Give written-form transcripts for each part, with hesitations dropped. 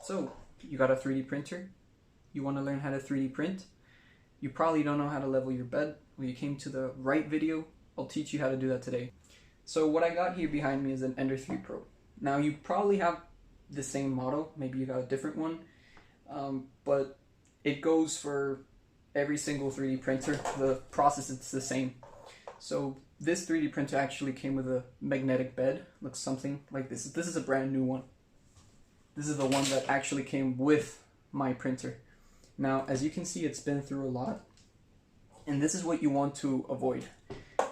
So, you got a 3D printer? You want to learn how to 3D print? You probably don't know how to level your bed. Well, you came to the right video. I'll teach you how to do that today. So what I got here behind me is an Ender 3 Pro. Now you probably have the same model, maybe you got a different one, but it goes for every single 3D printer. The process is the same. So this 3D printer actually came with a magnetic bed. Looks something like this. This is a brand new one. This is the one that actually came with my printer. Now, as you can see, it's been through a lot, and this is what you want to avoid.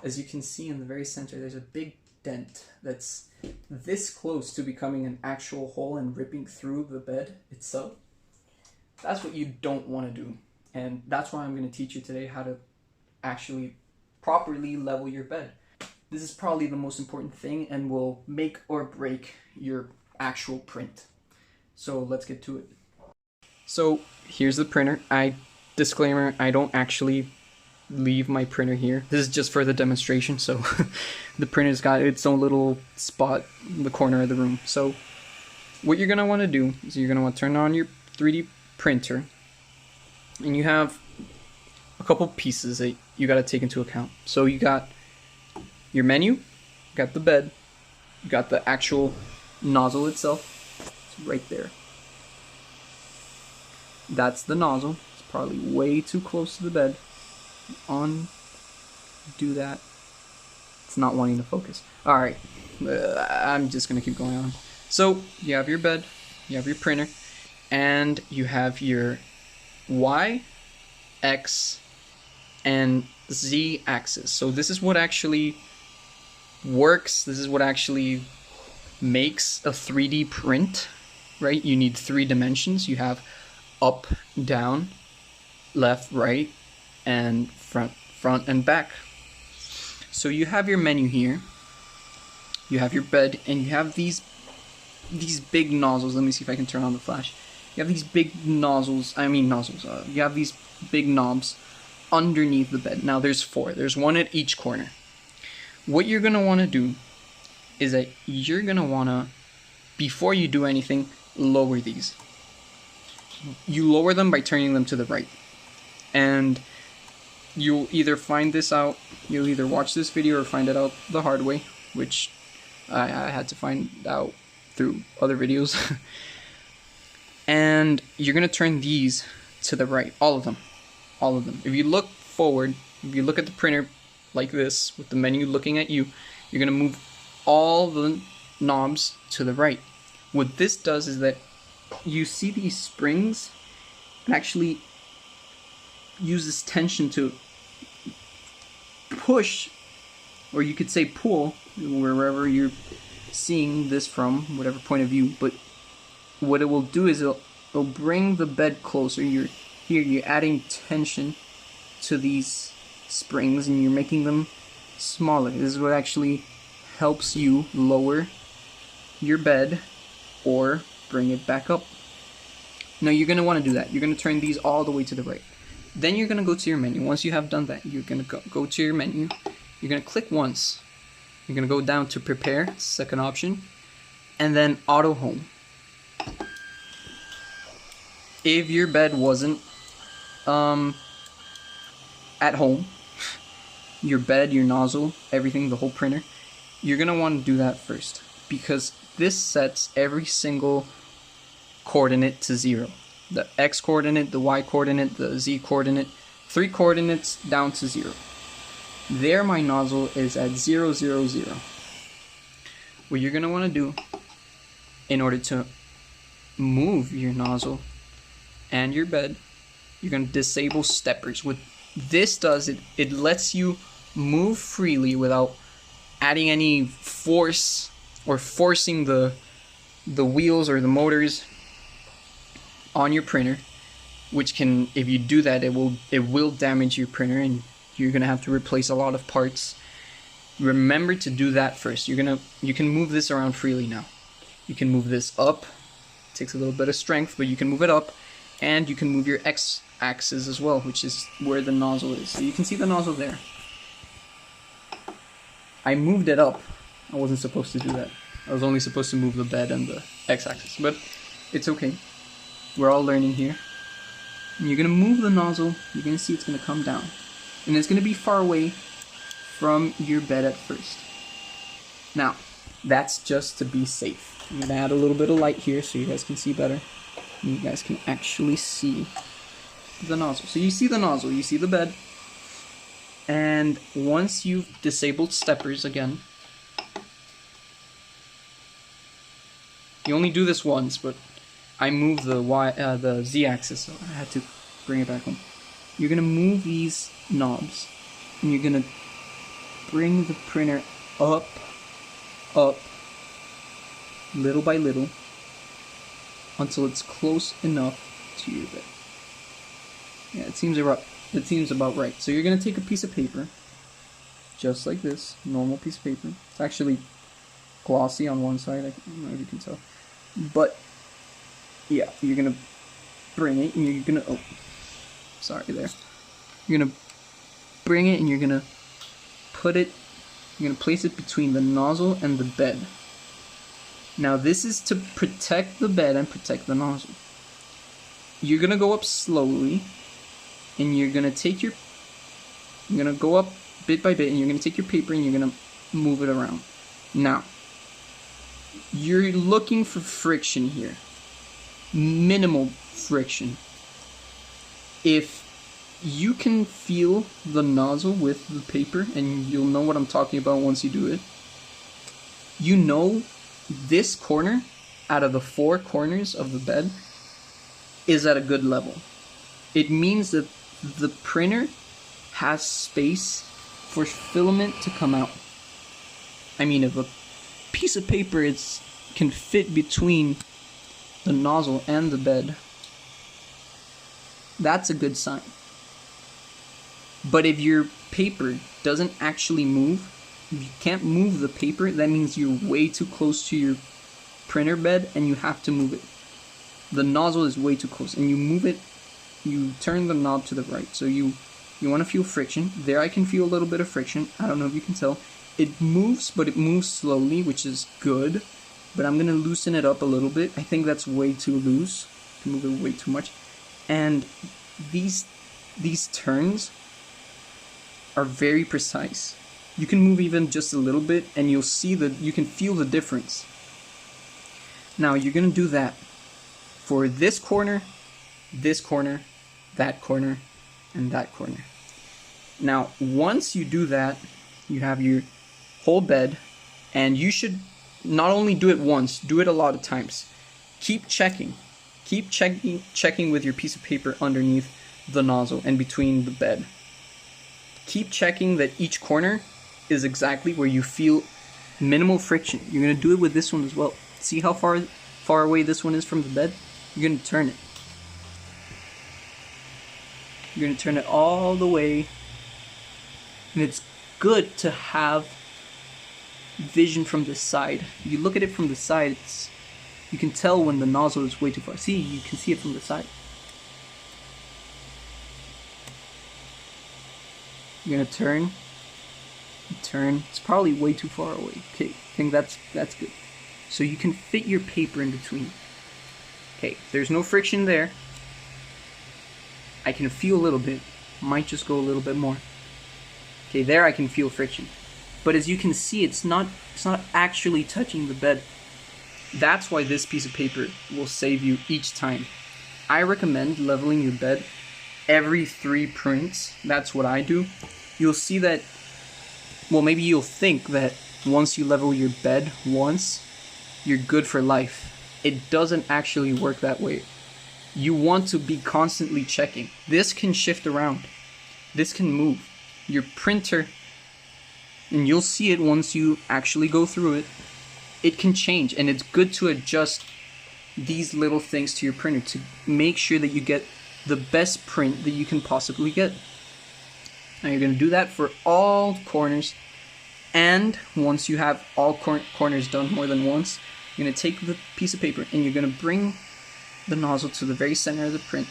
As you can see in the very center, there's a big dent that's this close to becoming an actual hole and ripping through the bed itself. That's what you don't want to do, and that's why I'm going to teach you today how to actually properly level your bed. This is probably the most important thing and will make or break your actual print. So let's get to it. So here's the printer. Disclaimer, I don't actually leave my printer here. This is just for the demonstration, so the printer's got its own little spot in the corner of the room. So what you're going to want to do is you're going to want to turn on your 3D printer, and you have a couple pieces that you got to take into account. So you got your menu, you got the bed, you got the actual nozzle itself. It's right there. That's the nozzle. It's probably way too close to the bed. Do that. It's not wanting to focus. Alright, I'm just gonna keep going on. So you have your bed, you have your printer, and you have your Y, X, and Z axis. So this is what actually works. This is what actually makes a 3D print, right? You need 3 dimensions. You have up, down, left, right, and front and back. So you have your menu here, you have your bed, and you have these big nozzles. Let me see if I can turn on the flash. You have these big nozzles, you have these big knobs underneath the bed. Now there's 4, there's 1 at each corner. What you're gonna wanna do is that you're gonna wanna, before you do anything, lower these. You lower them by turning them to the right. And you'll either find this out, you'll either watch this video or find it out the hard way, which I had to find out through other videos. And you're going to turn these to the right, all of them. If you look forward, if you look at the printer like this, with the menu looking at you, you're going to move all the knobs to the right. What this does is that you see these springs and actually use this tension to push, or you could say pull, wherever you're seeing this from, whatever point of view. But what it will do is it'll bring the bed closer. You're adding tension to these springs and you're making them smaller. This is what actually helps you lower your bed or bring it back up. Now you're going to want to do that. You're going to turn these all the way to the right. Then you're going to go to your menu. Once you have done that, you're going to go to your menu. You're going to click once. You're going to go down to prepare, second option, and then auto home. If your bed wasn't at home, your bed, your nozzle, everything, the whole printer, you're going to want to do that first, because this sets every single coordinate to 0. The X coordinate, the Y coordinate, the Z coordinate, 3 coordinates down to 0. There my nozzle is at 0, 0, 0. What you're going to want to do in order to move your nozzle and your bed, you're going to disable steppers. What this does, it lets you move freely without adding any force or forcing the wheels or the motors on your printer, which can, if you do that, it will damage your printer and you're gonna have to replace a lot of parts. Remember to do that first. You can move this around freely now. You can move this up. It takes a little bit of strength, but you can move it up, and you can move your X axis as well, which is where the nozzle is. So you can see the nozzle there. I moved it up. I wasn't supposed to do that. I was only supposed to move the bed and the X axis, but it's okay. We're all learning here. And you're going to move the nozzle. You're going to see it's going to come down. And it's going to be far away from your bed at first. Now, that's just to be safe. I'm going to add a little bit of light here so you guys can see better. And you guys can actually see the nozzle. So you see the nozzle, you see the bed. And once you've disabled steppers again, you only do this once, but I moved the Z-axis, so I had to bring it back home. You're gonna move these knobs, and you're gonna bring the printer up, little by little, until it's close enough to your bed. Yeah, it seems about right. So you're gonna take a piece of paper, just like this, normal piece of paper. It's actually glossy on one side. I don't know if you can tell. But yeah, you're gonna bring it and you're gonna You're gonna bring it and you're gonna place it between the nozzle and the bed. Now this is to protect the bed and protect the nozzle. You're gonna go up slowly and you're gonna go up bit by bit and you're gonna take your paper and you're gonna move it around. Now, you're looking for friction here. Minimal friction. If you can feel the nozzle with the paper, and you'll know what I'm talking about once you do it, you know this corner out of the 4 corners of the bed is at a good level. It means that the printer has space for filament to come out. I mean, if a piece of paper can fit between the nozzle and the bed, that's a good sign. But if your paper doesn't actually move, if you can't move the paper, that means you're way too close to your printer bed and you have to move it. The nozzle is way too close and you move it, you turn the knob to the right. So you want to feel friction. There I can feel a little bit of friction. I don't know if you can tell. It moves, but it moves slowly, which is good. But I'm going to loosen it up a little bit. I think that's way too loose. I move it way too much. And these turns are very precise. You can move even just a little bit and you can feel the difference. Now you're going to do that for this corner, that corner, and that corner. Now once you do that, you have your whole bed, and you should not only do it once, do it a lot of times. Keep checking with your piece of paper underneath the nozzle and between the bed. Keep checking that each corner is exactly where you feel minimal friction. You're going to do it with this one as well. See how far away this one is from the bed? You're going to turn it. You're going to turn it all the way. And it's good to have vision from the side. If you look at it from the side, you can tell when the nozzle is way too far. See, you can see it from the side. You're gonna turn. It's probably way too far away. Okay, I think that's good. So you can fit your paper in between. Okay, there's no friction there. I can feel a little bit. Might just go a little bit more. Okay, there I can feel friction. But as you can see, it's not actually touching the bed. That's why this piece of paper will save you each time. I recommend leveling your bed every 3 prints. That's what I do. You'll see that, well, maybe you'll think that once you level your bed once, you're good for life. It doesn't actually work that way. You want to be constantly checking. This can shift around. This can move. Your printer, and you'll see it once you actually go through it, it can change, and it's good to adjust these little things to your printer to make sure that you get the best print that you can possibly get. Now you're going to do that for all corners, and once you have all corners done more than once, you're going to take the piece of paper and you're going to bring the nozzle to the very center of the print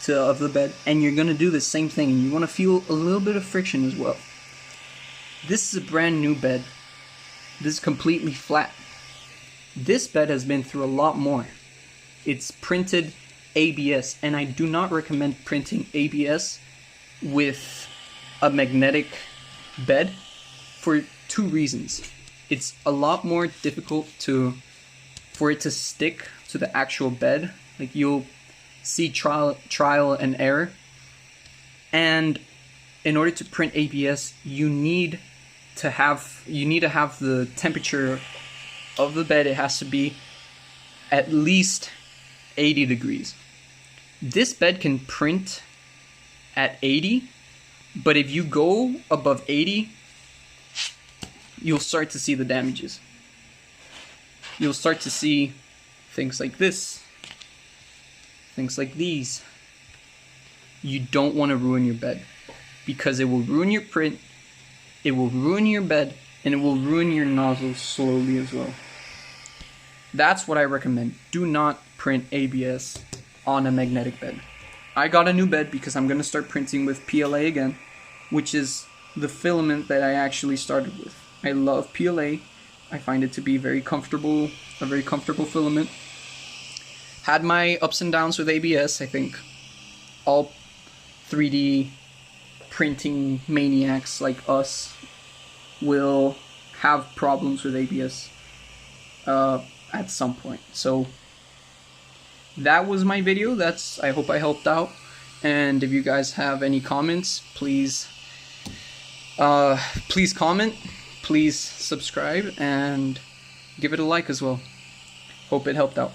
of the bed, and you're going to do the same thing, and you want to feel a little bit of friction as well. This is a brand new bed. This is completely flat. This bed has been through a lot more. It's printed ABS, and I do not recommend printing ABS with a magnetic bed for 2 reasons. It's a lot more difficult for it to stick to the actual bed. Like, you'll see trial and error. And in order to print ABS, you need to have the temperature of the bed. It has to be at least 80 degrees. This bed can print at 80, but if you go above 80, you'll start to see the damages. You'll start to see things like this, things like these. You don't want to ruin your bed, because it will ruin your print, it will ruin your bed, and it will ruin your nozzle slowly as well. That's what I recommend. Do not print ABS on a magnetic bed. I got a new bed because I'm going to start printing with PLA again, which is the filament that I actually started with. I love PLA. I find it to be very comfortable, a very comfortable filament. Had my ups and downs with ABS. I think all 3D printing maniacs like us will have problems with ABS at some point. So that was my video. I hope I helped out. And if you guys have any comments, please comment, please subscribe, and give it a like as well. Hope it helped out.